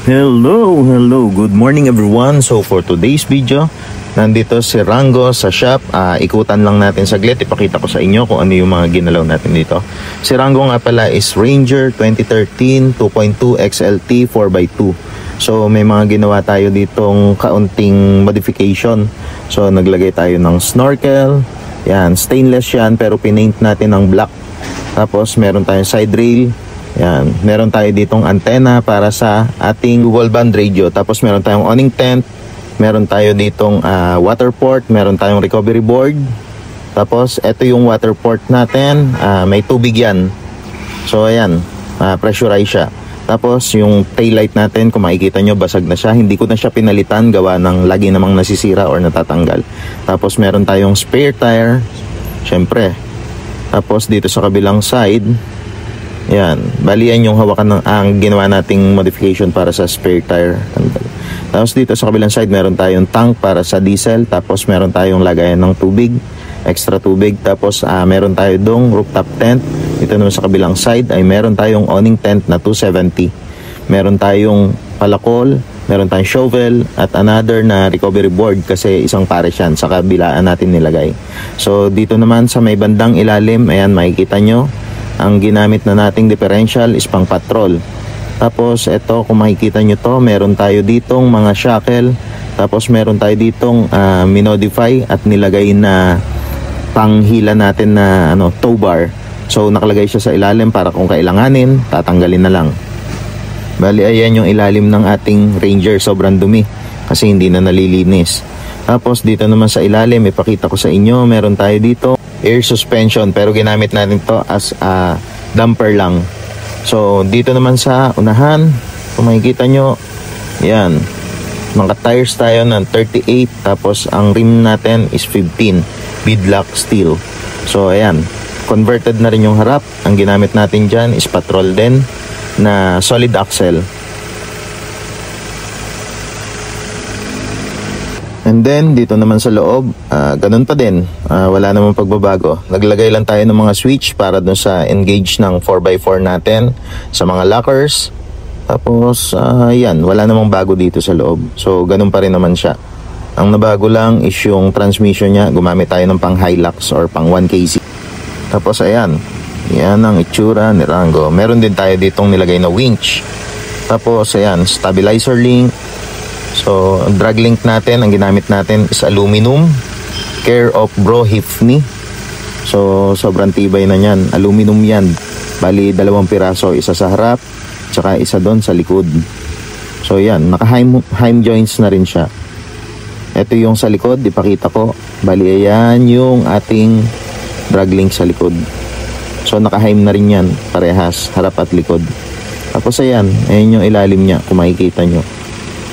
Hello, good morning everyone. So for today's video, nandito si Rango sa shop. Ikutan lang natin saglit, ipakita ko sa inyo kung ano yung mga ginalaw natin dito. Si Rango nga pala is Ranger 2013 2.2 XLT 4x2. So may mga ginawa tayo ditong kaunting modification. So naglagay tayo ng snorkel. Yan, stainless yan pero pinaint natin ng black. Tapos meron tayong side rail. Yan, meron tayo ditong antena para sa ating Google Band radio. Tapos meron tayong awning tent. Meron tayo ditong water port. Meron tayong recovery board. Tapos ito yung water port natin. May tubig yan. So ayan, pressurize siya. Tapos yung tail light natin, kung makikita nyo, basag na siya. Hindi ko na siya pinalitan, gawa ng lagi namang nasisira or natatanggal. Tapos meron tayong spare tire, syempre. Tapos dito sa kabilang side, yan, bali yan yung hawakan ng ang ginawa nating modification para sa spare tire. Tapos dito sa kabilang side meron tayong tank para sa diesel. Tapos meron tayong lagayan ng tubig, extra tubig. Tapos meron tayo dong rooftop tent. Ito naman sa kabilang side ay meron tayong awning tent na 270. Meron tayong palakol, meron tayong shovel at another na recovery board kasi isang pares yan sa kabilaan natin nilagay. So dito naman sa may bandang ilalim, ayan makikita nyo, ang ginamit na nating differential is pang patrol. Tapos ito, kung makikita nyo to, meron tayo ditong mga shackle. Tapos meron tayo ditong minodify at nilagay na panghila natin na tow bar. So nakalagay siya sa ilalim para kung kailanganin, tatanggalin na lang. Bali ayan yung ilalim ng ating Ranger, sobrang dumi kasi hindi na nalilinis. Tapos dito naman sa ilalim, ipakita ko sa inyo, meron tayo dito air suspension pero ginamit natin to as a damper lang. So dito naman sa unahan, kung makikita nyo, yan, mga tires tayo ng 38. Tapos ang rim natin is 15 beadlock steel. So ayan, converted na rin yung harap. Ang ginamit natin dyan is patrol din na solid axle. And then dito naman sa loob, ganun pa din, wala namang pagbabago. Naglagay lang tayo ng mga switch para dun sa engage ng 4x4 natin sa mga lockers. Tapos yan, wala namang bago dito sa loob. So ganun pa rin naman siya. Ang nabago lang is yung transmission niya. Gumamit tayo ng pang Hilux or pang 1kc. Tapos ayan, yan ang itsura ni Rango. Meron din tayo ditong nilagay na winch. Tapos ayan, stabilizer link. So, ang drag link natin, ang ginamit natin is aluminum, care of Bro Hifney. So, sobrang tibay na yan. Aluminum yan. Bali, 2 piraso. Isa sa harap, tsaka isa doon sa likod. So, yan. Naka-heim joints na rin siya. Ito yung sa likod, ipakita ko. Bali, ayan yung ating drag link sa likod. So, naka-heim na rin yan. Parehas, harap at likod. Tapos, ayan. Ayan yung ilalim niya, kung makikita nyo.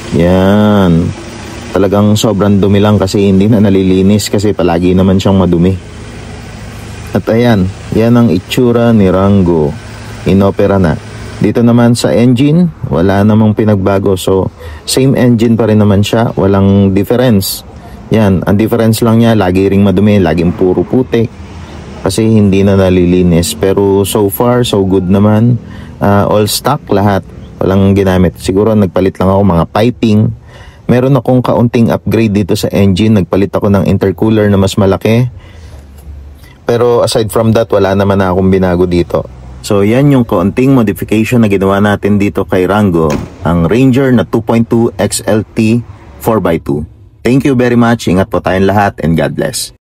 Yan, talagang sobrang dumi lang kasi hindi na nalilinis kasi palagi naman siyang madumi. At ayan, yan ang itsura ni Rango, inopera na. Dito naman sa engine, wala namang pinagbago. So same engine pa rin naman siya, walang difference. Yan, ang difference lang niya, lagi ring madumi, laging puro putik kasi hindi na nalilinis. Pero so far so good naman, all stock lahat. Walang ginamit. Siguro nagpalit lang ako mga piping. Meron akong kaunting upgrade dito sa engine. Nagpalit ako ng intercooler na mas malaki. Pero aside from that, wala naman na akong binago dito. So yan yung kaunting modification na ginawa natin dito kay Rango. Ang Ranger na 2.2 XLT 4x2. Thank you very much. Ingat po tayong lahat and God bless.